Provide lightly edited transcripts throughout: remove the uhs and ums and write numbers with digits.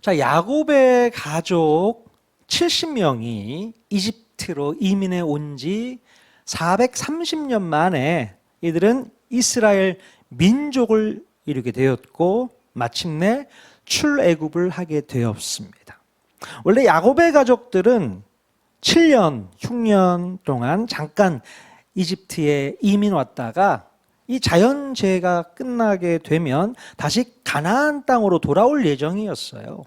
자, 야곱의 가족 70명이 이집트로 이민해 온 지 430년 만에 이들은 이스라엘 민족을 이루게 되었고 마침내 출애굽을 하게 되었습니다. 원래 야곱의 가족들은 7년, 6년 동안 잠깐 이집트에 이민 왔다가 이 자연재해가 끝나게 되면 다시 가나안 땅으로 돌아올 예정이었어요.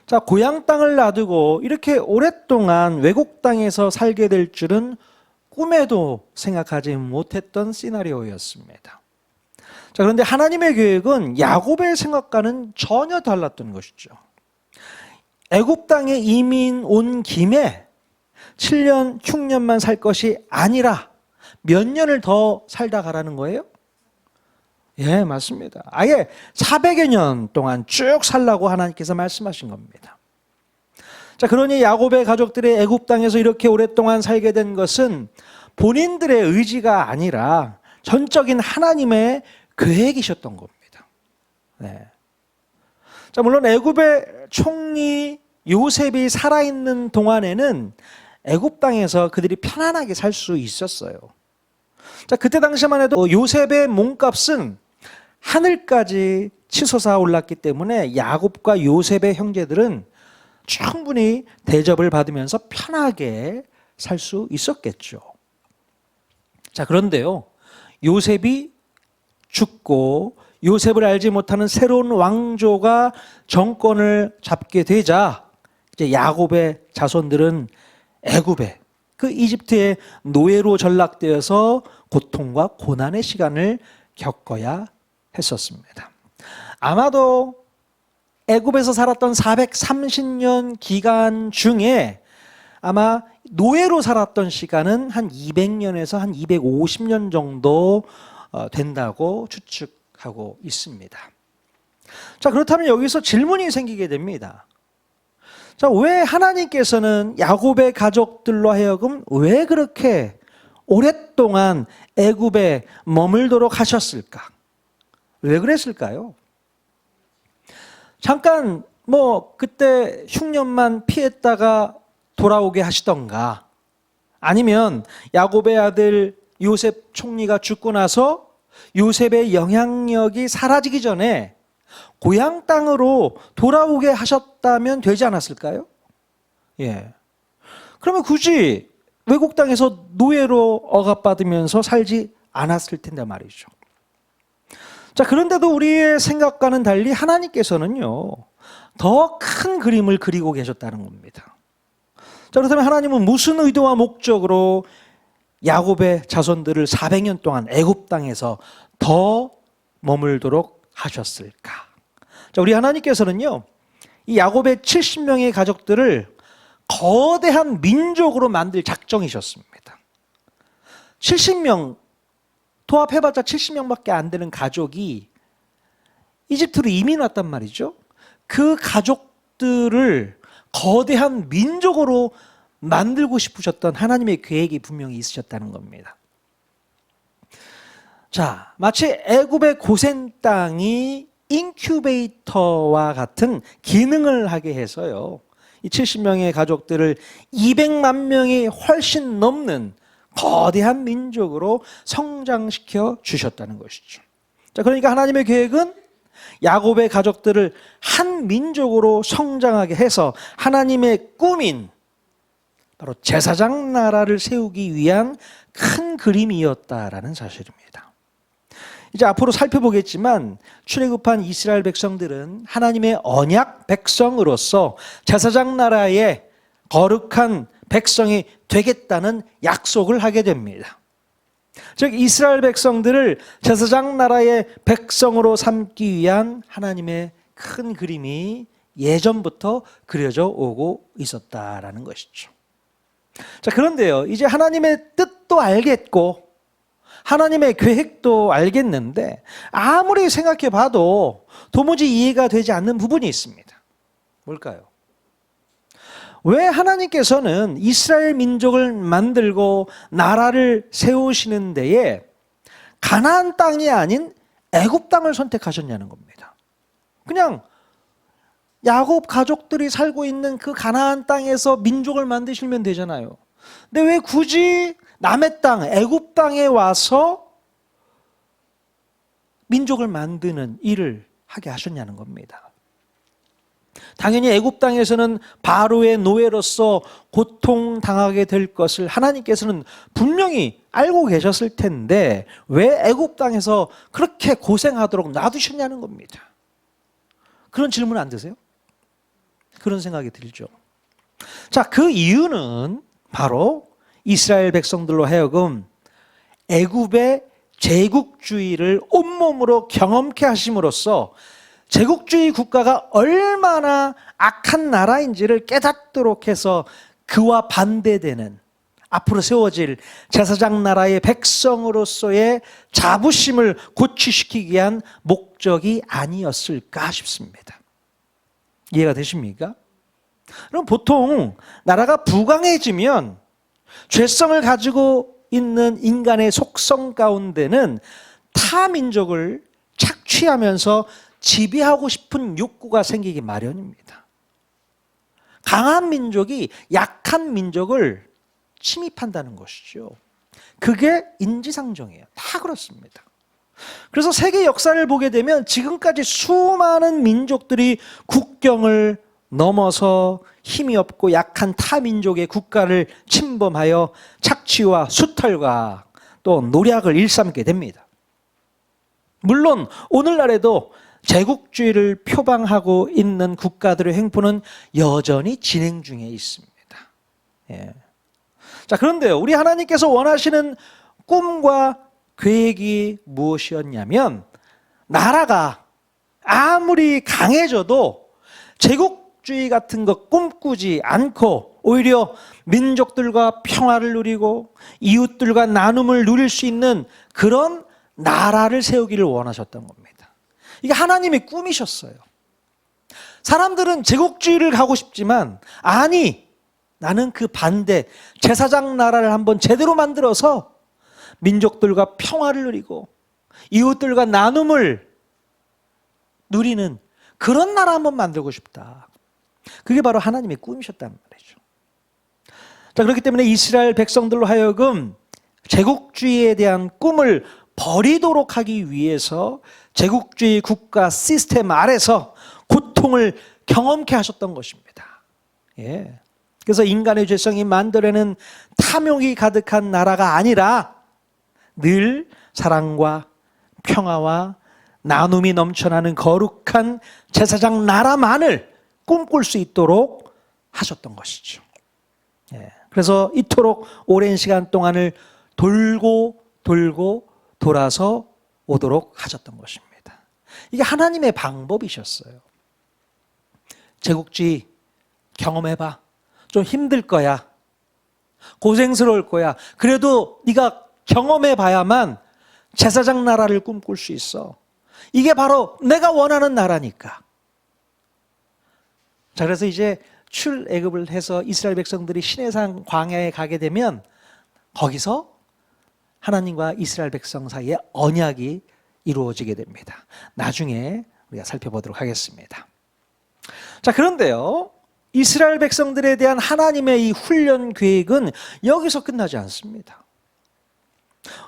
자, 고향 땅을 놔두고 이렇게 오랫동안 외국 땅에서 살게 될 줄은 꿈에도 생각하지 못했던 시나리오였습니다. 자, 그런데 하나님의 계획은 야곱의 생각과는 전혀 달랐던 것이죠. 애굽 땅에 이민 온 김에 7년, 6년만 살 것이 아니라 몇 년을 더 살다 가라는 거예요? 예, 맞습니다. 아예 400여 년 동안 쭉 살라고 하나님께서 말씀하신 겁니다. 자, 그러니 야곱의 가족들이 애굽 땅에서 이렇게 오랫동안 살게 된 것은 본인들의 의지가 아니라 전적인 하나님의 계획이셨던 겁니다. 네. 자, 물론 애굽의 총리 요셉이 살아있는 동안에는 애굽 땅에서 그들이 편안하게 살 수 있었어요. 자, 그때 당시만 해도 요셉의 몸값은 하늘까지 치솟아 올랐기 때문에 야곱과 요셉의 형제들은 충분히 대접을 받으면서 편하게 살 수 있었겠죠. 자, 그런데요, 요셉이 죽고 요셉을 알지 못하는 새로운 왕조가 정권을 잡게 되자 이제 야곱의 자손들은 애굽에 그 이집트의 노예로 전락되어서 고통과 고난의 시간을 겪어야 했었습니다. 아마도 애굽에서 살았던 430년 기간 중에 아마 노예로 살았던 시간은 한 200년에서 한 250년 정도 된다고 추측하고 있습니다. 자, 그렇다면 여기서 질문이 생기게 됩니다. 자, 왜 하나님께서는 야곱의 가족들로 하여금 왜 그렇게 오랫동안 애굽에 머물도록 하셨을까? 왜 그랬을까요? 잠깐 그때 흉년만 피했다가 돌아오게 하시던가, 아니면 야곱의 아들 요셉 총리가 죽고 나서 요셉의 영향력이 사라지기 전에 고향 땅으로 돌아오게 하셨다면 되지 않았을까요? 예. 그러면 굳이 외국 땅에서 노예로 억압받으면서 살지 않았을 텐데 말이죠. 자, 그런데도 우리의 생각과는 달리 하나님께서는요, 더 큰 그림을 그리고 계셨다는 겁니다. 자, 그렇다면 하나님은 무슨 의도와 목적으로 야곱의 자손들을 400년 동안 애굽 땅에서 더 머물도록 하셨을까? 자, 우리 하나님께서는요, 이 야곱의 70명의 가족들을 거대한 민족으로 만들 작정이셨습니다. 70명, 도합해봤자 70명밖에 안 되는 가족이 이집트로 이민 왔단 말이죠. 그 가족들을 거대한 민족으로 만들고 싶으셨던 하나님의 계획이 분명히 있으셨다는 겁니다. 자, 마치 애굽의 고센 땅이 인큐베이터와 같은 기능을 하게 해서요, 이 70명의 가족들을 200만 명이 훨씬 넘는 거대한 민족으로 성장시켜 주셨다는 것이죠. 자, 그러니까 하나님의 계획은 야곱의 가족들을 한 민족으로 성장하게 해서 하나님의 꿈인 바로 제사장 나라를 세우기 위한 큰 그림이었다라는 사실입니다. 이제 앞으로 살펴보겠지만 출애굽한 이스라엘 백성들은 하나님의 언약 백성으로서 제사장 나라의 거룩한 백성이 되겠다는 약속을 하게 됩니다. 즉 이스라엘 백성들을 제사장 나라의 백성으로 삼기 위한 하나님의 큰 그림이 예전부터 그려져 오고 있었다라는 것이죠. 자, 그런데요, 이제 하나님의 뜻도 알겠고 하나님의 계획도 알겠는데 아무리 생각해 봐도 도무지 이해가 되지 않는 부분이 있습니다. 뭘까요? 왜 하나님께서는 이스라엘 민족을 만들고 나라를 세우시는 데에 가나안 땅이 아닌 애굽 땅을 선택하셨냐는 겁니다. 그냥 야곱 가족들이 살고 있는 그 가나안 땅에서 민족을 만드시면 되잖아요. 근데 왜 굳이 남의 땅, 애굽 땅에 와서 민족을 만드는 일을 하게 하셨냐는 겁니다. 당연히 애굽 땅에서는 바로의 노예로서 고통당하게 될 것을 하나님께서는 분명히 알고 계셨을 텐데 왜 애굽 땅에서 그렇게 고생하도록 놔두셨냐는 겁니다. 그런 질문 안 드세요? 그런 생각이 들죠. 자, 그 이유는 바로 이스라엘 백성들로 하여금 애굽의 제국주의를 온몸으로 경험케 하심으로써 제국주의 국가가 얼마나 악한 나라인지를 깨닫도록 해서 그와 반대되는 앞으로 세워질 제사장 나라의 백성으로서의 자부심을 고취시키기 위한 목적이 아니었을까 싶습니다. 이해가 되십니까? 그럼 보통 나라가 부강해지면 죄성을 가지고 있는 인간의 속성 가운데는 타 민족을 착취하면서 지배하고 싶은 욕구가 생기기 마련입니다. 강한 민족이 약한 민족을 침입한다는 것이죠. 그게 인지상정이에요. 다 그렇습니다. 그래서 세계 역사를 보게 되면 지금까지 수많은 민족들이 국경을 넘어서 힘이 없고 약한 타 민족의 국가를 침범하여 착취와 수탈과 또 노략을 일삼게 됩니다. 물론 오늘날에도 제국주의를 표방하고 있는 국가들의 횡포는 여전히 진행 중에 있습니다. 예. 자, 그런데요, 우리 하나님께서 원하시는 꿈과 계획이 무엇이었냐면 나라가 아무리 강해져도 제국주의 같은 거 꿈꾸지 않고 오히려 민족들과 평화를 누리고 이웃들과 나눔을 누릴 수 있는 그런 나라를 세우기를 원하셨던 겁니다. 이게 하나님의 꿈이셨어요. 사람들은 제국주의를 가고 싶지만 아니, 나는 그 반대 제사장 나라를 한번 제대로 만들어서 민족들과 평화를 누리고 이웃들과 나눔을 누리는 그런 나라 한번 만들고 싶다. 그게 바로 하나님의 꿈이셨단 말이죠. 자, 그렇기 때문에 이스라엘 백성들로 하여금 제국주의에 대한 꿈을 버리도록 하기 위해서 제국주의 국가 시스템 아래서 고통을 경험케 하셨던 것입니다. 예. 그래서 인간의 죄성이 만들어내는 탐욕이 가득한 나라가 아니라 늘 사랑과 평화와 나눔이 넘쳐나는 거룩한 제사장 나라만을 꿈꿀 수 있도록 하셨던 것이죠. 예. 그래서 이토록 오랜 시간 동안을 돌고 돌아서 오도록 하셨던 것입니다. 이게 하나님의 방법이셨어요. 제국주의 경험해봐. 좀 힘들 거야. 고생스러울 거야. 그래도 네가 경험해봐야만 제사장 나라를 꿈꿀 수 있어. 이게 바로 내가 원하는 나라니까. 자, 그래서 이제 출애굽을 해서 이스라엘 백성들이 시내산 광야에 가게 되면 거기서 하나님과 이스라엘 백성 사이에 언약이 이루어지게 됩니다. 나중에 우리가 살펴보도록 하겠습니다. 자, 그런데요, 이스라엘 백성들에 대한 하나님의 이 훈련 계획은 여기서 끝나지 않습니다.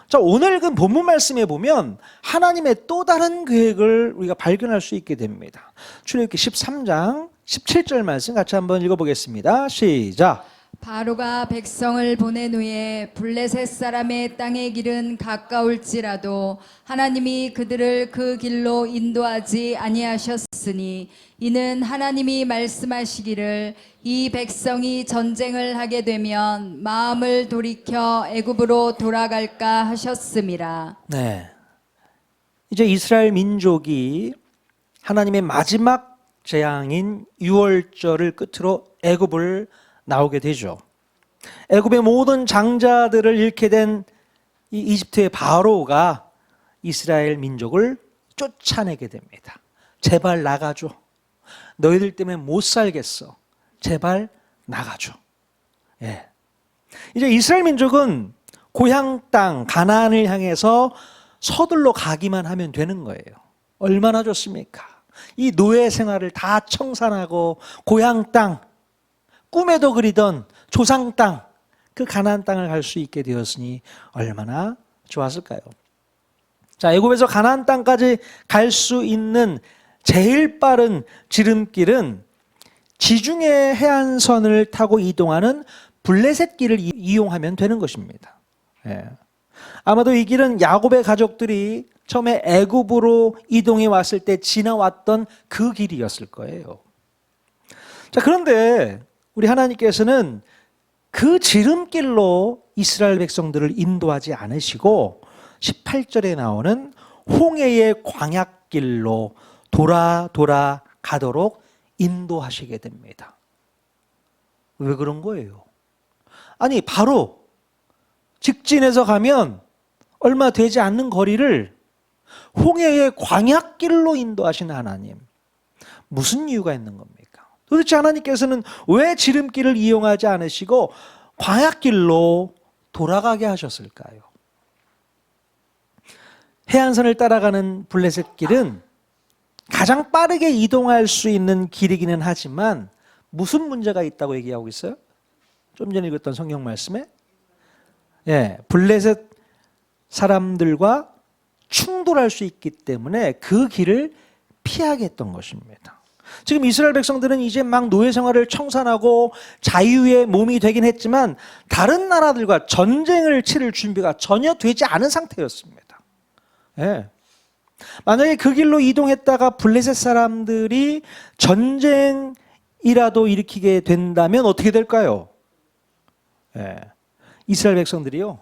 자, 오늘 그 본문 말씀에 보면 하나님의 또 다른 계획을 우리가 발견할 수 있게 됩니다. 출애굽기 13장 17절 말씀 같이 한번 읽어보겠습니다. 시작. 바로가 백성을 보낸 후에 블레셋 사람의 땅의 길은 가까울지라도 하나님이 그들을 그 길로 인도하지 아니하셨으니 이는 하나님이 말씀하시기를 이 백성이 전쟁을 하게 되면 마음을 돌이켜 애굽으로 돌아갈까 하셨음이라. 네. 이제 이스라엘 민족이 하나님의 마지막 재앙인 유월절을 끝으로 애굽을 나오게 되죠. 애굽의 모든 장자들을 잃게 된 이 이집트의 바로가 이스라엘 민족을 쫓아내게 됩니다. 제발 나가줘. 너희들 때문에 못 살겠어. 제발 나가줘. 예. 이제 이스라엘 민족은 고향 땅 가나안을 향해서 서둘러 가기만 하면 되는 거예요. 얼마나 좋습니까? 이 노예 생활을 다 청산하고 고향 땅, 꿈에도 그리던 조상 땅, 그 가나안 땅을 갈 수 있게 되었으니 얼마나 좋았을까요? 자, 애굽에서 가나안 땅까지 갈 수 있는 제일 빠른 지름길은 지중해 해안선을 타고 이동하는 블레셋 길을 이용하면 되는 것입니다. 예. 아마도 이 길은 야곱의 가족들이 처음에 애굽으로 이동해 왔을 때 지나왔던 그 길이었을 거예요. 자, 그런데 우리 하나님께서는 그 지름길로 이스라엘 백성들을 인도하지 않으시고 18절에 나오는 홍해의 광약길로 돌아 가도록 인도하시게 됩니다. 왜 그런 거예요? 아니, 바로 직진해서 가면 얼마 되지 않는 거리를 홍해의 광약길로 인도하신 하나님, 무슨 이유가 있는 겁니까? 도대체 하나님께서는 왜 지름길을 이용하지 않으시고 광약길로 돌아가게 하셨을까요? 해안선을 따라가는 블레셋 길은 가장 빠르게 이동할 수 있는 길이기는 하지만 무슨 문제가 있다고 얘기하고 있어요? 좀 전에 읽었던 성경 말씀에 블레셋 사람들과 충돌할 수 있기 때문에 그 길을 피하게 했던 것입니다. 지금 이스라엘 백성들은 이제 막 노예 생활을 청산하고 자유의 몸이 되긴 했지만 다른 나라들과 전쟁을 치를 준비가 전혀 되지 않은 상태였습니다. 만약에 그 길로 이동했다가 블레셋 사람들이 전쟁이라도 일으키게 된다면 어떻게 될까요? 이스라엘 백성들이요,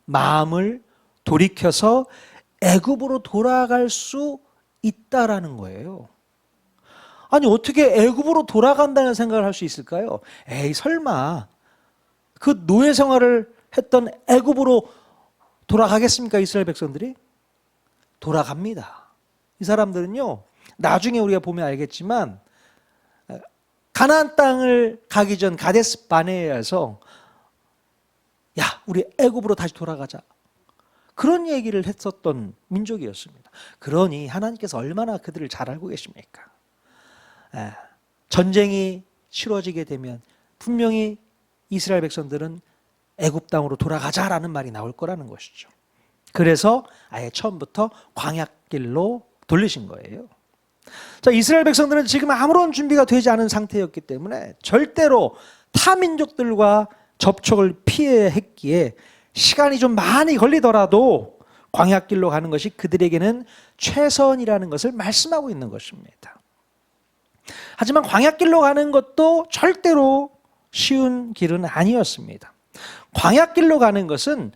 마음을 돌이켜서 애굽으로 돌아갈 수 있다라는 거예요. 아니, 어떻게 애굽으로 돌아간다는 생각을 할 수 있을까요? 에이, 설마 그 노예 생활을 했던 애굽으로 돌아가겠습니까? 이스라엘 백성들이? 돌아갑니다. 이 사람들은요, 나중에 우리가 보면 알겠지만 가나안 땅을 가기 전 가데스 바네아에서 야, 우리 애굽으로 다시 돌아가자, 그런 얘기를 했었던 민족이었습니다. 그러니 하나님께서 얼마나 그들을 잘 알고 계십니까? 전쟁이 치러지게 되면 분명히 이스라엘 백성들은 애굽 땅으로 돌아가자라는 말이 나올 거라는 것이죠. 그래서 아예 처음부터 광약길로 돌리신 거예요. 자, 이스라엘 백성들은 지금 아무런 준비가 되지 않은 상태였기 때문에 절대로 타 민족들과 접촉을 피해야 했기에 시간이 좀 많이 걸리더라도 광약길로 가는 것이 그들에게는 최선이라는 것을 말씀하고 있는 것입니다. 하지만 광약길로 가는 것도 절대로 쉬운 길은 아니었습니다. 광약길로 가는 것은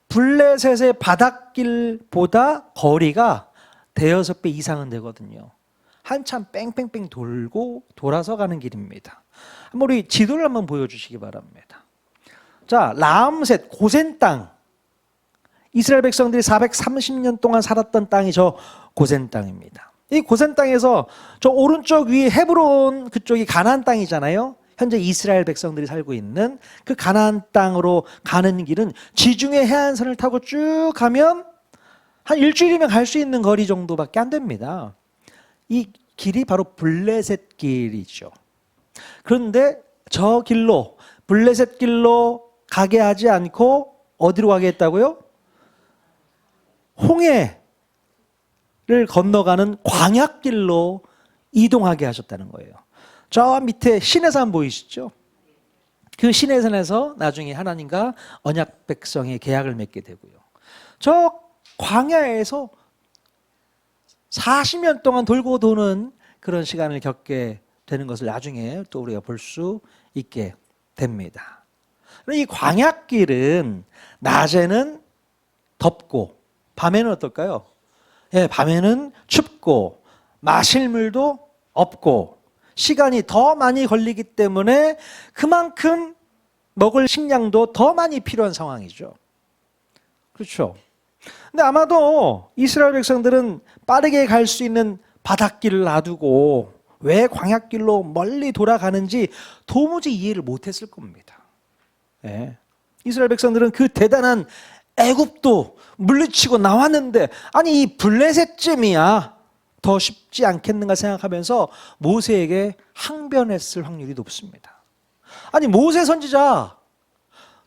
블레셋의 바닷길보다 거리가 대여섯 배 이상은 되거든요. 한참 뺑뺑뺑 돌고 돌아서 가는 길입니다. 한번 우리 지도를 한번 보여주시기 바랍니다. 자, 라암셋 고센 땅, 이스라엘 백성들이 430년 동안 살았던 땅이 저 고센 땅입니다. 이 고센 땅에서 저 오른쪽 위에 헤브론, 그쪽이 가나안 땅이잖아요. 현재 이스라엘 백성들이 살고 있는 그 가나안 땅으로 가는 길은 지중해 해안선을 타고 쭉 가면 한 일주일이면 갈 수 있는 거리 정도밖에 안 됩니다. 이 길이 바로 블레셋 길이죠. 그런데 저 길로, 블레셋 길로 가게 하지 않고 어디로 가게 했다고요? 홍해를 건너가는 광약길로 이동하게 하셨다는 거예요. 저 밑에 시내산 보이시죠? 그 시내산에서 나중에 하나님과 언약 백성의 계약을 맺게 되고요. 저 광야에서 40년 동안 돌고 도는 그런 시간을 겪게 되는 것을 나중에 또 우리가 볼 수 있게 됩니다. 이 광약길은 낮에는 덥고 밤에는 어떨까요? 밤에는 춥고 마실 물도 없고 시간이 더 많이 걸리기 때문에 그만큼 먹을 식량도 더 많이 필요한 상황이죠. 그렇죠? 근데 아마도 이스라엘 백성들은 빠르게 갈 수 있는 바닷길을 놔두고 왜 광약길로 멀리 돌아가는지 도무지 이해를 못했을 겁니다. 이스라엘 백성들은 그 대단한 애굽도 물리치고 나왔는데 아니 이 블레셋쯤이야 더 쉽지 않겠는가 생각하면서 모세에게 항변했을 확률이 높습니다. 아니 모세 선지자,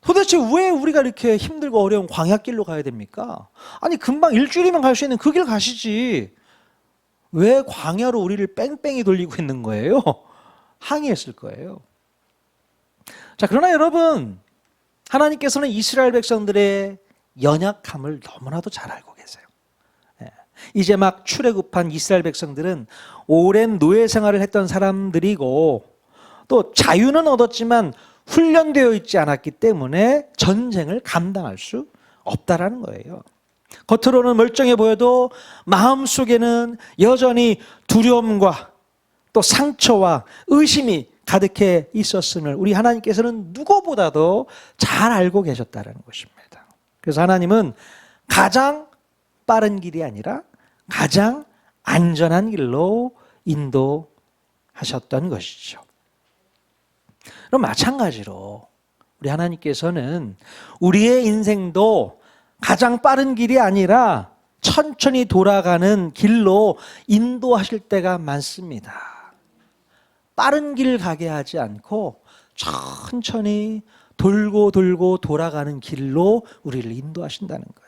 도대체 왜 우리가 이렇게 힘들고 어려운 광야길로 가야 됩니까? 아니 금방 일주일이면 갈 수 있는 그 길 가시지 왜 광야로 우리를 뺑뺑이 돌리고 있는 거예요? 항의했을 거예요. 자, 그러나 여러분, 하나님께서는 이스라엘 백성들의 연약함을 너무나도 잘 알고 계세요. 이제 막 출애굽한 이스라엘 백성들은 오랜 노예 생활을 했던 사람들이고 또 자유는 얻었지만 훈련되어 있지 않았기 때문에 전쟁을 감당할 수 없다라는 거예요. 겉으로는 멀쩡해 보여도 마음속에는 여전히 두려움과 또 상처와 의심이 가득해 있었음을 우리 하나님께서는 누구보다도 잘 알고 계셨다는 것입니다. 그래서 하나님은 가장 빠른 길이 아니라 가장 안전한 길로 인도하셨던 것이죠. 그럼 마찬가지로 우리 하나님께서는 우리의 인생도 가장 빠른 길이 아니라 천천히 돌아가는 길로 인도하실 때가 많습니다. 빠른 길 가게 하지 않고 천천히 돌고 돌고 돌아가는 길로 우리를 인도하신다는 거예요.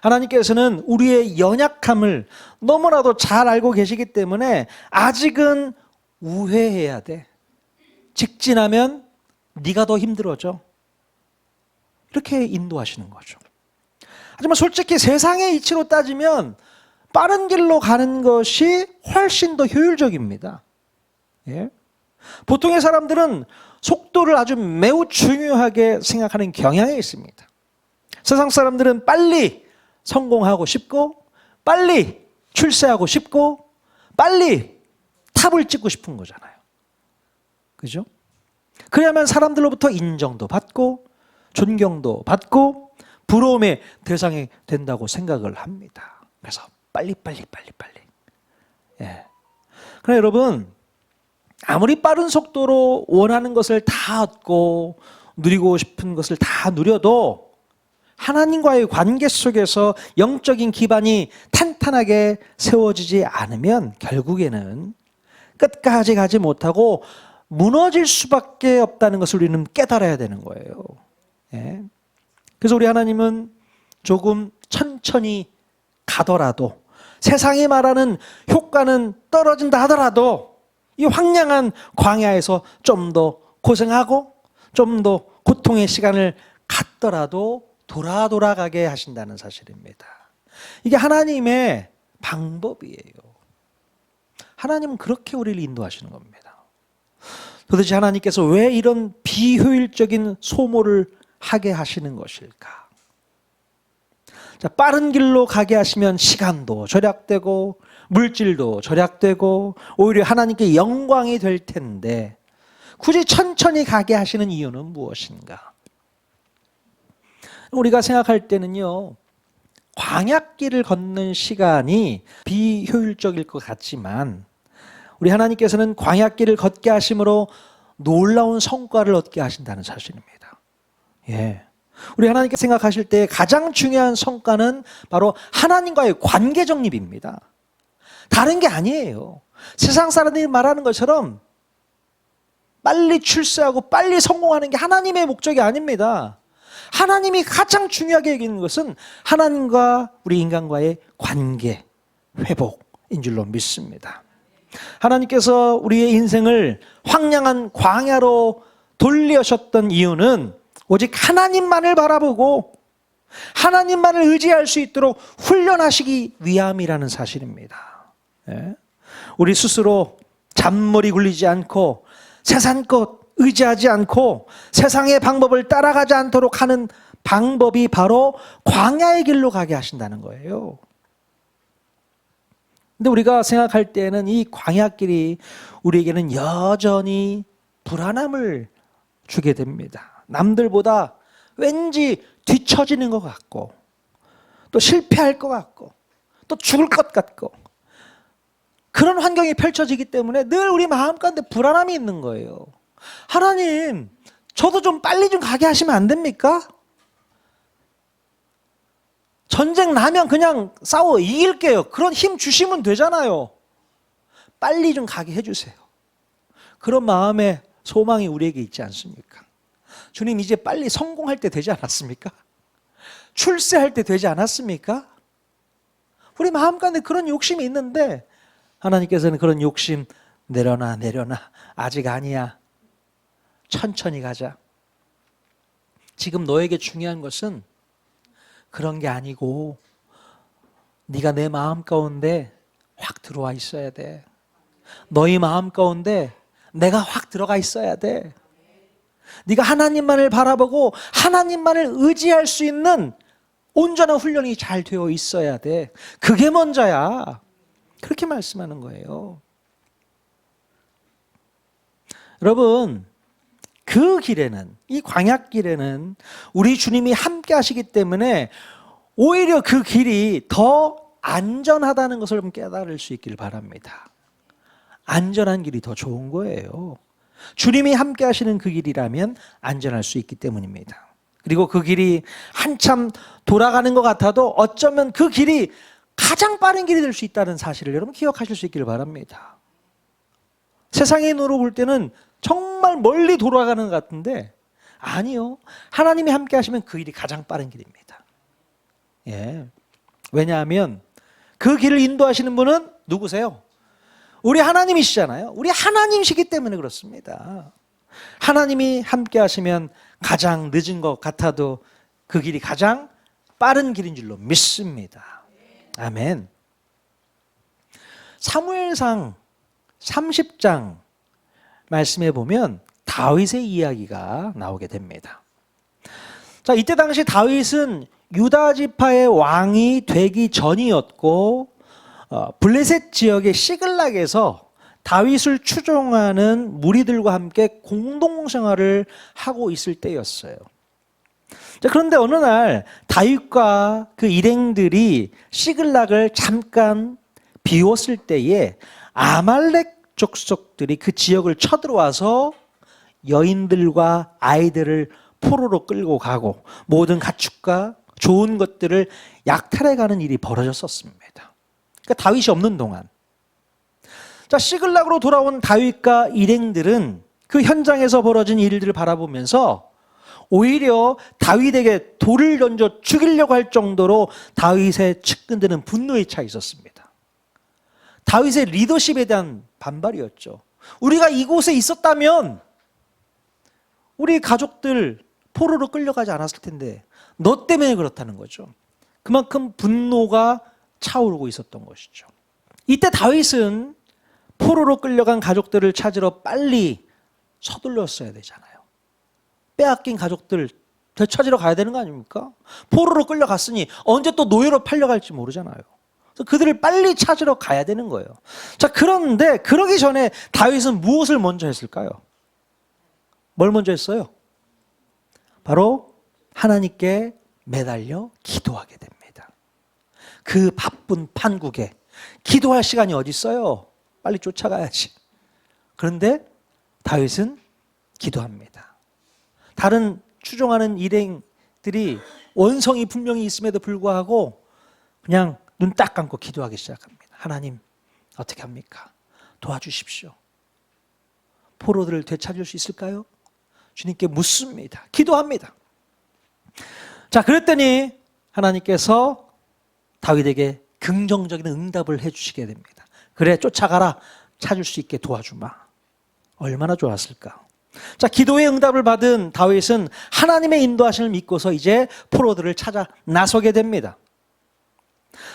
하나님께서는 우리의 연약함을 너무나도 잘 알고 계시기 때문에 아직은 우회해야 돼. 직진하면 네가 더 힘들어져. 이렇게 인도하시는 거죠. 하지만 솔직히 세상의 이치로 따지면 빠른 길로 가는 것이 훨씬 더 효율적입니다. 예? 보통의 사람들은 속도를 아주 매우 중요하게 생각하는 경향이 있습니다. 세상 사람들은 빨리 성공하고 싶고 빨리 출세하고 싶고 빨리 탑을 찍고 싶은 거잖아요. 그죠? 그래야만 사람들로부터 인정도 받고 존경도 받고 부러움의 대상이 된다고 생각을 합니다. 그래서 빨리. 예. 그러나 여러분, 아무리 빠른 속도로 원하는 것을 다 얻고 누리고 싶은 것을 다 누려도 하나님과의 관계 속에서 영적인 기반이 탄탄하게 세워지지 않으면 결국에는 끝까지 가지 못하고 무너질 수밖에 없다는 것을 우리는 깨달아야 되는 거예요. 예. 그래서 우리 하나님은 조금 천천히 가더라도 세상이 말하는 효과는 떨어진다 하더라도 이 황량한 광야에서 좀 더 고생하고 좀 더 고통의 시간을 갖더라도 돌아가게 하신다는 사실입니다. 이게 하나님의 방법이에요. 하나님은 그렇게 우리를 인도하시는 겁니다. 도대체 하나님께서 왜 이런 비효율적인 소모를 하게 하시는 것일까? 자, 빠른 길로 가게 하시면 시간도 절약되고 물질도 절약되고 오히려 하나님께 영광이 될 텐데 굳이 천천히 가게 하시는 이유는 무엇인가? 우리가 생각할 때는요, 광야길을 걷는 시간이 비효율적일 것 같지만 우리 하나님께서는 광야길을 걷게 하심으로 놀라운 성과를 얻게 하신다는 사실입니다. 예. 우리 하나님께 생각하실 때 가장 중요한 성과는 바로 하나님과의 관계 정립입니다. 다른 게 아니에요. 세상 사람들이 말하는 것처럼 빨리 출세하고 빨리 성공하는 게 하나님의 목적이 아닙니다. 하나님이 가장 중요하게 여기는 것은 하나님과 우리 인간과의 관계 회복인 줄로 믿습니다. 하나님께서 우리의 인생을 황량한 광야로 돌리셨던 이유는 오직 하나님만을 바라보고 하나님만을 의지할 수 있도록 훈련하시기 위함이라는 사실입니다. 예? 우리 스스로 잔머리 굴리지 않고 세상 것 의지하지 않고 세상의 방법을 따라가지 않도록 하는 방법이 바로 광야의 길로 가게 하신다는 거예요. 근데 우리가 생각할 때는 이 광야길이 우리에게는 여전히 불안함을 주게 됩니다. 남들보다 왠지 뒤처지는 것 같고 또 실패할 것 같고 또 죽을 것 같고 그런 환경이 펼쳐지기 때문에 늘 우리 마음 가운데 불안함이 있는 거예요. 하나님, 저도 좀 빨리 좀 가게 하시면 안 됩니까? 전쟁 나면 그냥 싸워 이길게요. 그런 힘 주시면 되잖아요. 빨리 좀 가게 해주세요. 그런 마음의 소망이 우리에게 있지 않습니까? 주님, 이제 빨리 성공할 때 되지 않았습니까? 출세할 때 되지 않았습니까? 우리 마음 가운데 그런 욕심이 있는데 하나님께서는 그런 욕심 내려놔. 아직 아니야. 천천히 가자. 지금 너에게 중요한 것은 그런 게 아니고 네가 내 마음 가운데 확 들어와 있어야 돼. 너희 마음 가운데 내가 확 들어가 있어야 돼. 네가 하나님만을 바라보고 하나님만을 의지할 수 있는 온전한 훈련이 잘 되어 있어야 돼. 그게 먼저야. 그렇게 말씀하는 거예요. 여러분, 그 길에는, 이 광야길에는 우리 주님이 함께 하시기 때문에 오히려 그 길이 더 안전하다는 것을 좀 깨달을 수 있기를 바랍니다. 안전한 길이 더 좋은 거예요. 주님이 함께 하시는 그 길이라면 안전할 수 있기 때문입니다. 그리고 그 길이 한참 돌아가는 것 같아도 어쩌면 그 길이 가장 빠른 길이 될 수 있다는 사실을 여러분 기억하실 수 있기를 바랍니다. 세상의 눈으로 볼 때는 정말 멀리 돌아가는 것 같은데 아니요. 하나님이 함께 하시면 그 길이 가장 빠른 길입니다. 예. 왜냐하면 그 길을 인도하시는 분은 누구세요? 우리 하나님이시잖아요. 우리 하나님이시기 때문에 그렇습니다. 하나님이 함께 하시면 가장 늦은 것 같아도 그 길이 가장 빠른 길인 줄로 믿습니다. 아멘. 사무엘상 30장 말씀해 보면 다윗의 이야기가 나오게 됩니다. 자, 이때 당시 다윗은 유다 지파의 왕이 되기 전이었고 블레셋 지역의 시글락에서 다윗을 추종하는 무리들과 함께 공동생활을 하고 있을 때였어요. 자, 그런데 어느 날 다윗과 그 일행들이 시글락을 잠깐 비웠을 때에 아말렉 족속들이 그 지역을 쳐들어와서 여인들과 아이들을 포로로 끌고 가고 모든 가축과 좋은 것들을 약탈해가는 일이 벌어졌었습니다. 그러니까 다윗이 없는 동안. 자, 시글락으로 돌아온 다윗과 일행들은 그 현장에서 벌어진 일들을 바라보면서 오히려 다윗에게 돌을 던져 죽이려고 할 정도로 다윗의 측근들은 분노에 차 있었습니다. 다윗의 리더십에 대한 반발이었죠. 우리가 이곳에 있었다면 우리 가족들 포로로 끌려가지 않았을 텐데 너 때문에 그렇다는 거죠. 그만큼 분노가 차오르고 있었던 것이죠. 이때 다윗은 포로로 끌려간 가족들을 찾으러 빨리 서둘렀어야 되잖아요. 빼앗긴 가족들 되찾으러 가야 되는 거 아닙니까? 포로로 끌려갔으니 언제 또 노예로 팔려갈지 모르잖아요. 그래서 그들을 빨리 찾으러 가야 되는 거예요. 자, 그런데 그러기 전에 다윗은 무엇을 먼저 했을까요? 뭘 먼저 했어요? 바로 하나님께 매달려 기도하게 됩니다. 그 바쁜 판국에 기도할 시간이 어디 있어요? 빨리 쫓아가야지. 그런데 다윗은 기도합니다. 다른 추종하는 일행들이 원성이 분명히 있음에도 불구하고 그냥 눈 딱 감고 기도하기 시작합니다. 하나님, 어떻게 합니까? 도와주십시오. 포로들을 되찾을 수 있을까요? 주님께 묻습니다. 기도합니다. 자, 그랬더니 하나님께서 다윗에게 긍정적인 응답을 해주시게 됩니다. 그래, 쫓아가라. 찾을 수 있게 도와주마. 얼마나 좋았을까? 자, 기도의 응답을 받은 다윗은 하나님의 인도하심을 믿고서 이제 포로들을 찾아 나서게 됩니다.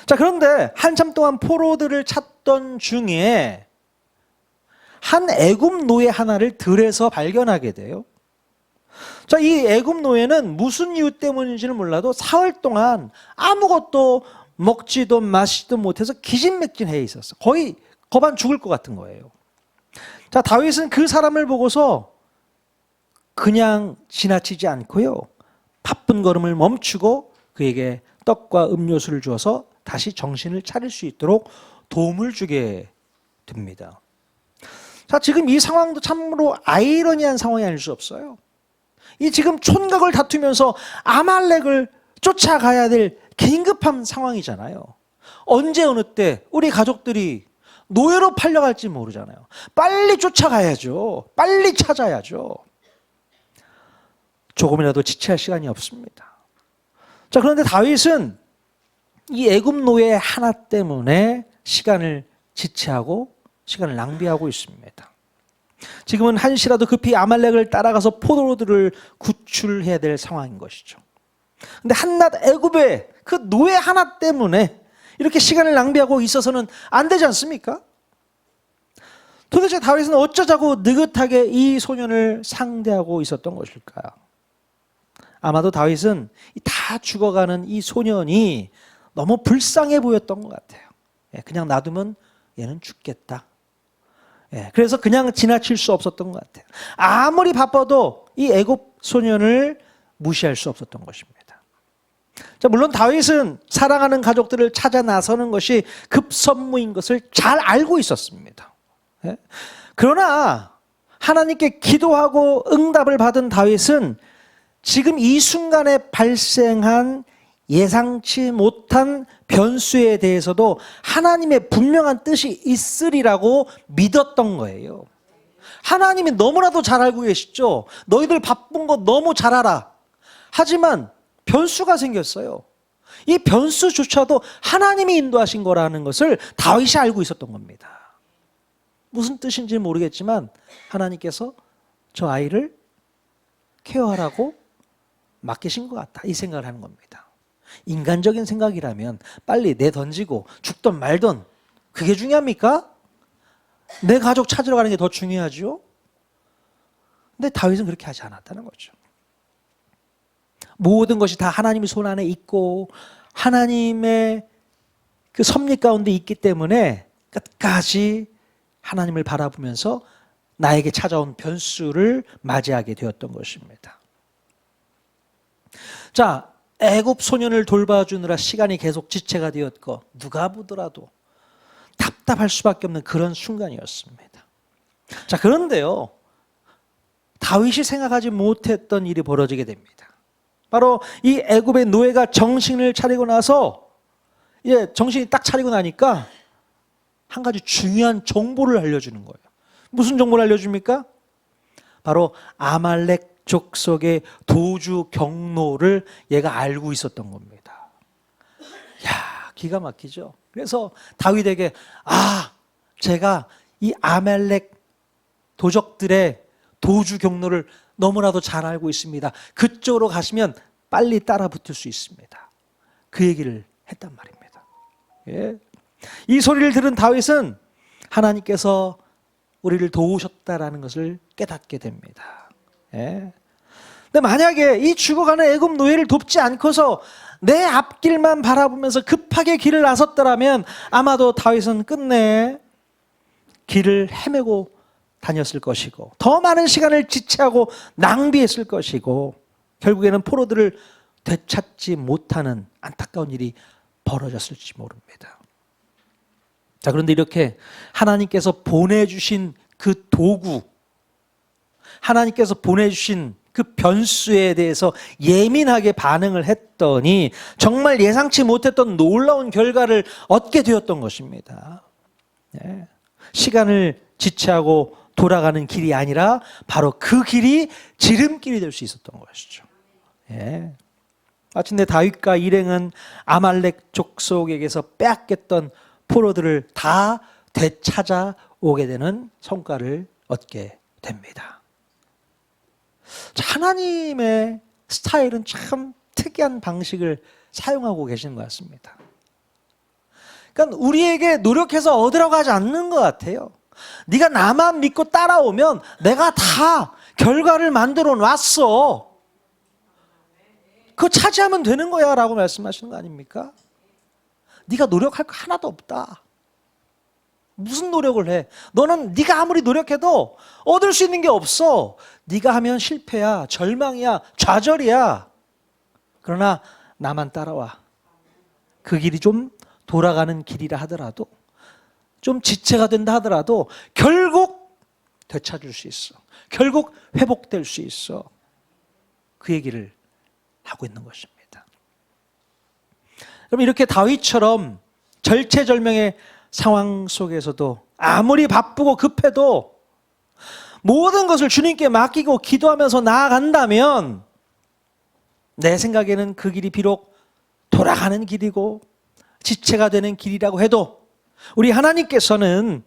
자, 그런데 한참 동안 포로들을 찾던 중에 한 애굽 노예 하나를 들에서 발견하게 돼요. 자, 이 애굽 노예는 무슨 이유 때문인지는 몰라도 사흘 동안 아무것도 먹지도 마시지도 못해서 기진맥진해 있었어. 거의 거반 죽을 것 같은 거예요. 자, 다윗은 그 사람을 보고서 그냥 지나치지 않고요. 바쁜 걸음을 멈추고 그에게 떡과 음료수를 주어서 다시 정신을 차릴 수 있도록 도움을 주게 됩니다. 자, 지금 이 상황도 참으로 아이러니한 상황이 아닐 수 없어요. 이 지금 촌각을 다투면서 아말렉을 쫓아가야 될 긴급한 상황이잖아요. 언제 어느 때 우리 가족들이 노예로 팔려갈지 모르잖아요. 빨리 쫓아가야죠. 빨리 찾아야죠. 조금이라도 지체할 시간이 없습니다. 자, 그런데 다윗은 이 애굽 노예 하나 때문에 시간을 지체하고 시간을 낭비하고 있습니다. 지금은 한시라도 급히 아말렉을 따라가서 포로들을 구출해야 될 상황인 것이죠. 근데 한낱 애굽의 그 노예 하나 때문에 이렇게 시간을 낭비하고 있어서는 안 되지 않습니까? 도대체 다윗은 어쩌자고 느긋하게 이 소년을 상대하고 있었던 것일까요? 아마도 다윗은 다 죽어가는 이 소년이 너무 불쌍해 보였던 것 같아요. 그냥 놔두면 얘는 죽겠다. 그래서 그냥 지나칠 수 없었던 것 같아요. 아무리 바빠도 이 애굽 소년을 무시할 수 없었던 것입니다. 자, 물론 다윗은 사랑하는 가족들을 찾아 나서는 것이 급선무인 것을 잘 알고 있었습니다. 그러나 하나님께 기도하고 응답을 받은 다윗은 지금 이 순간에 발생한 예상치 못한 변수에 대해서도 하나님의 분명한 뜻이 있으리라고 믿었던 거예요. 하나님이 너무나도 잘 알고 계시죠. 너희들 바쁜 거 너무 잘 알아. 하지만 변수가 생겼어요. 이 변수조차도 하나님이 인도하신 거라는 것을 다윗이 알고 있었던 겁니다. 무슨 뜻인지 모르겠지만 하나님께서 저 아이를 케어하라고 맡기신 것 같다, 이 생각을 하는 겁니다. 인간적인 생각이라면 빨리 내던지고 죽던 말던 그게 중요합니까? 내 가족 찾으러 가는 게 더 중요하죠. 근데 다윗은 그렇게 하지 않았다는 거죠. 모든 것이 다 하나님의 손 안에 있고 하나님의 그 섭리 가운데 있기 때문에 끝까지 하나님을 바라보면서 나에게 찾아온 변수를 맞이하게 되었던 것입니다. 자, 애굽 소년을 돌봐주느라 시간이 계속 지체가 되었고 누가 보더라도 답답할 수밖에 없는 그런 순간이었습니다. 자, 그런데요, 다윗이 생각하지 못했던 일이 벌어지게 됩니다. 바로 이 애굽의 노예가 정신을 차리고 나서 정신이 딱 차리고 나니까 한 가지 중요한 정보를 알려주는 거예요. 무슨 정보를 알려줍니까? 바로 아말렉 족속의 도주 경로를 얘가 알고 있었던 겁니다. 야, 기가 막히죠. 그래서 다윗에게 제가 이 아말렉 도적들의 도주 경로를 너무나도 잘 알고 있습니다. 그쪽으로 가시면 빨리 따라 붙을 수 있습니다. 그 얘기를 했단 말입니다. 예. 이 소리를 들은 다윗은 하나님께서 우리를 도우셨다라는 것을 깨닫게 됩니다. 예. 근데 만약에 이 죽어가는 애굽 노예를 돕지 않고서 내 앞길만 바라보면서 급하게 길을 나섰더라면 아마도 다윗은 끝내 길을 헤매고 다녔을 것이고 더 많은 시간을 지체하고 낭비했을 것이고 결국에는 포로들을 되찾지 못하는 안타까운 일이 벌어졌을지 모릅니다. 자, 그런데 이렇게 하나님께서 보내주신 그 도구, 하나님께서 보내주신 그 변수에 대해서 예민하게 반응을 했더니 정말 예상치 못했던 놀라운 결과를 얻게 되었던 것입니다. 네. 시간을 지체하고 돌아가는 길이 아니라 바로 그 길이 지름길이 될 수 있었던 것이죠. 예. 마침내 다윗과 일행은 아말렉 족속에게서 빼앗겼던 포로들을 다 되찾아 오게 되는 성과를 얻게 됩니다. 하나님의 스타일은 참 특이한 방식을 사용하고 계시는 것 같습니다. 그러니까 우리에게 노력해서 얻으려고 하지 않는 것 같아요. 네가 나만 믿고 따라오면 내가 다 결과를 만들어 놨어. 그거 차지하면 되는 거야 라고 말씀하시는 거 아닙니까? 네가 노력할 거 하나도 없다. 무슨 노력을 해? 너는 네가 아무리 노력해도 얻을 수 있는 게 없어. 네가 하면 실패야, 절망이야, 좌절이야. 그러나 나만 따라와. 그 길이 좀 돌아가는 길이라 하더라도 좀 지체가 된다 하더라도 결국 되찾을 수 있어. 결국 회복될 수 있어. 그 얘기를 하고 있는 것입니다. 여러분 이렇게 다윗처럼 절체절명의 상황 속에서도 아무리 바쁘고 급해도 모든 것을 주님께 맡기고 기도하면서 나아간다면 내 생각에는 그 길이 비록 돌아가는 길이고 지체가 되는 길이라고 해도 우리 하나님께서는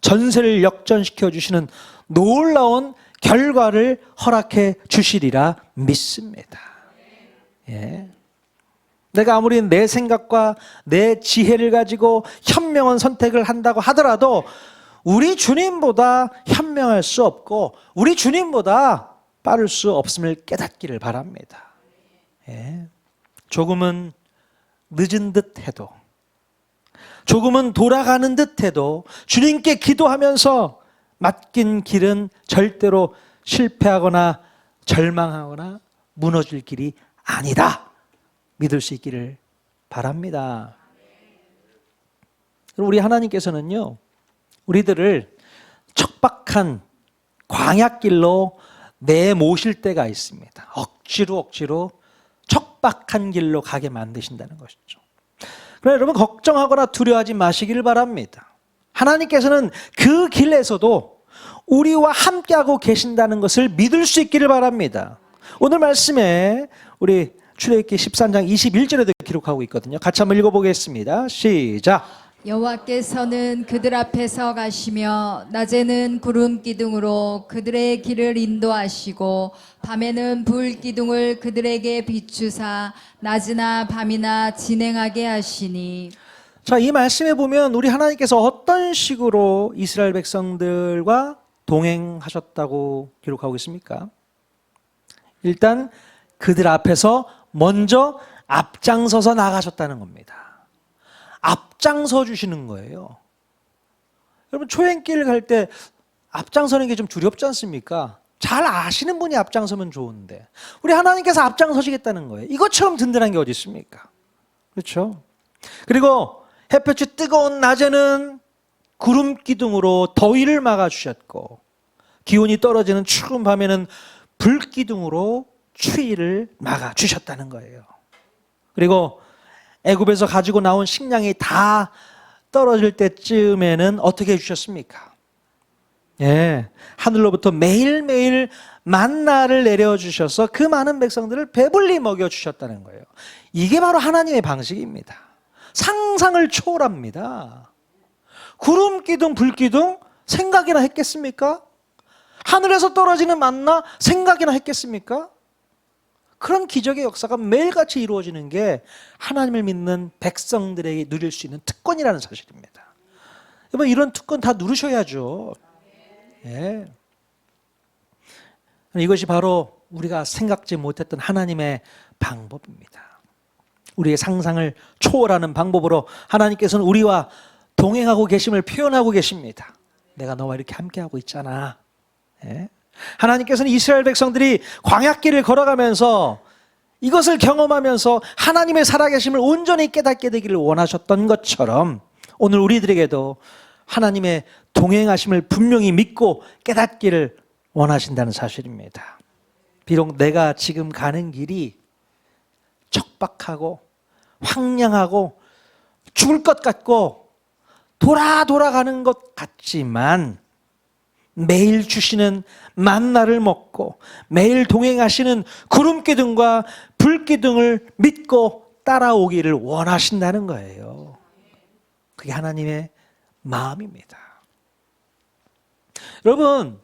전세를 역전시켜 주시는 놀라운 결과를 허락해 주시리라 믿습니다. 예. 내가 아무리 내 생각과 내 지혜를 가지고 현명한 선택을 한다고 하더라도 우리 주님보다 현명할 수 없고 우리 주님보다 빠를 수 없음을 깨닫기를 바랍니다. 예. 조금은 늦은 듯 해도 조금은 돌아가는 듯 해도 주님께 기도하면서 맡긴 길은 절대로 실패하거나 절망하거나 무너질 길이 아니다. 믿을 수 있기를 바랍니다. 우리 하나님께서는요, 우리들을 척박한 광야길로 내모실 때가 있습니다. 억지로 척박한 길로 가게 만드신다는 것이죠. 그러나 여러분 걱정하거나 두려워하지 마시기를 바랍니다. 하나님께서는 그 길에서도 우리와 함께하고 계신다는 것을 믿을 수 있기를 바랍니다. 오늘 말씀에 우리 출애굽기 13장 21절에도 기록하고 있거든요. 같이 한번 읽어보겠습니다. 시작. 여호와께서는 그들 앞에서 가시며 낮에는 구름 기둥으로 그들의 길을 인도하시고 밤에는 불 기둥을 그들에게 비추사 낮이나 밤이나 진행하게 하시니. 자, 이 말씀에 보면 우리 하나님께서 어떤 식으로 이스라엘 백성들과 동행하셨다고 기록하고 있습니까? 일단 그들 앞에서 먼저 앞장서서 나가셨다는 겁니다. 앞장서 주시는 거예요. 여러분 초행길 갈 때 앞장서는 게 좀 두렵지 않습니까? 잘 아시는 분이 앞장서면 좋은데 우리 하나님께서 앞장서시겠다는 거예요. 이것처럼 든든한 게 어디 있습니까? 그렇죠? 그리고 햇볕이 뜨거운 낮에는 구름 기둥으로 더위를 막아주셨고 기온이 떨어지는 추운 밤에는 불 기둥으로 추위를 막아주셨다는 거예요. 그리고 애굽에서 가지고 나온 식량이 다 떨어질 때쯤에는 어떻게 해주셨습니까? 예, 하늘로부터 매일매일 만나를 내려주셔서 그 많은 백성들을 배불리 먹여주셨다는 거예요. 이게 바로 하나님의 방식입니다. 상상을 초월합니다. 구름 기둥, 불 기둥 생각이나 했겠습니까? 하늘에서 떨어지는 만나 생각이나 했겠습니까? 그런 기적의 역사가 매일같이 이루어지는 게 하나님을 믿는 백성들에게 누릴 수 있는 특권이라는 사실입니다. 여러분 이런 특권 다 누르셔야죠. 예. 이것이 바로 우리가 생각지 못했던 하나님의 방법입니다. 우리의 상상을 초월하는 방법으로 하나님께서는 우리와 동행하고 계심을 표현하고 계십니다. 내가 너와 이렇게 함께하고 있잖아. 예. 하나님께서는 이스라엘 백성들이 광야길을 걸어가면서 이것을 경험하면서 하나님의 살아계심을 온전히 깨닫게 되기를 원하셨던 것처럼 오늘 우리들에게도 하나님의 동행하심을 분명히 믿고 깨닫기를 원하신다는 사실입니다. 비록 내가 지금 가는 길이 척박하고 황량하고 죽을 것 같고 돌아가는 것 같지만 매일 주시는 만나를 먹고 매일 동행하시는 구름기둥과 불기둥을 믿고 따라오기를 원하신다는 거예요. 그게 하나님의 마음입니다. 여러분,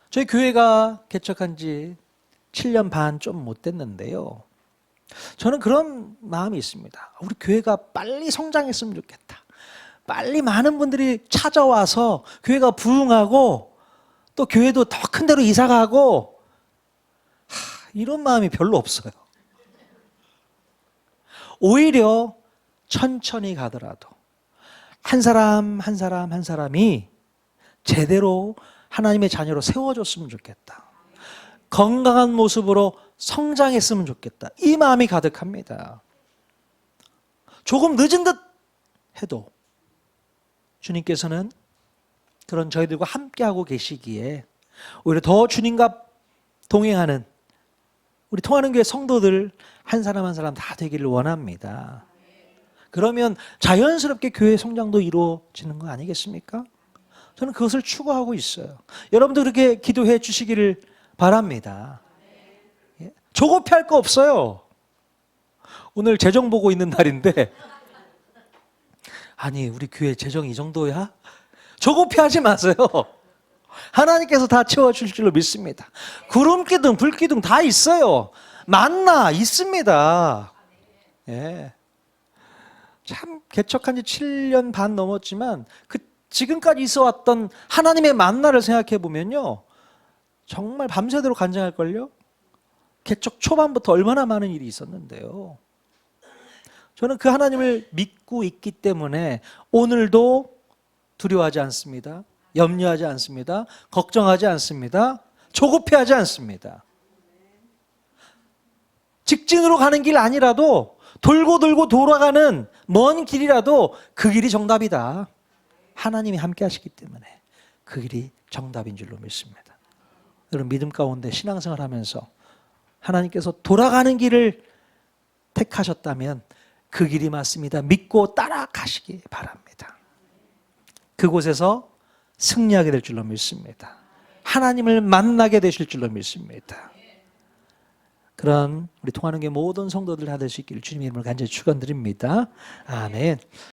저희 교회가 개척한 지 7년 반 좀 못 됐는데요. 저는 그런 마음이 있습니다. 우리 교회가 빨리 성장했으면 좋겠다. 빨리 많은 분들이 찾아와서 교회가 부흥하고 또 교회도 더 큰 데로 이사가고 이런 마음이 별로 없어요. 오히려 천천히 가더라도 한 사람 한 사람이 제대로 하나님의 자녀로 세워줬으면 좋겠다. 건강한 모습으로 성장했으면 좋겠다. 이 마음이 가득합니다. 조금 늦은 듯 해도 주님께서는 그런 저희들과 함께하고 계시기에 오히려 더 주님과 동행하는 우리 통하는 교회 성도들 한 사람 한 사람 다 되기를 원합니다. 그러면 자연스럽게 교회 성장도 이루어지는 거 아니겠습니까? 저는 그것을 추구하고 있어요. 여러분도 그렇게 기도해 주시기를 바랍니다. 예? 조급해할 거 없어요. 오늘 재정 보고 있는 날인데 아니 우리 교회 재정이 이 정도야? 조급해하지 마세요. 하나님께서 다 채워줄 줄로 믿습니다. 구름기둥, 불기둥 다 있어요. 만나 있습니다. 예. 참 개척한 지 7년 반 넘었지만 그 지금까지 있어왔던 하나님의 만나를 생각해 보면요, 정말 밤새도록 간증할걸요. 개척 초반부터 얼마나 많은 일이 있었는데요. 저는 그 하나님을 믿고 있기 때문에 오늘도 두려워하지 않습니다. 염려하지 않습니다. 걱정하지 않습니다. 조급해하지 않습니다. 직진으로 가는 길 아니라도 돌고 돌고 돌아가는 먼 길이라도 그 길이 정답이다. 하나님이 함께 하시기 때문에 그 길이 정답인 줄로 믿습니다. 여러분 믿음 가운데 신앙생활 하면서 하나님께서 돌아가는 길을 택하셨다면 그 길이 맞습니다. 믿고 따라가시기 바랍니다. 그곳에서 승리하게 될 줄로 믿습니다. 하나님을 만나게 되실 줄로 믿습니다. 그런 우리 통하는 게 모든 성도들 다 될 수 있기를 주님의 이름으로 간절히 축원드립니다. 아멘.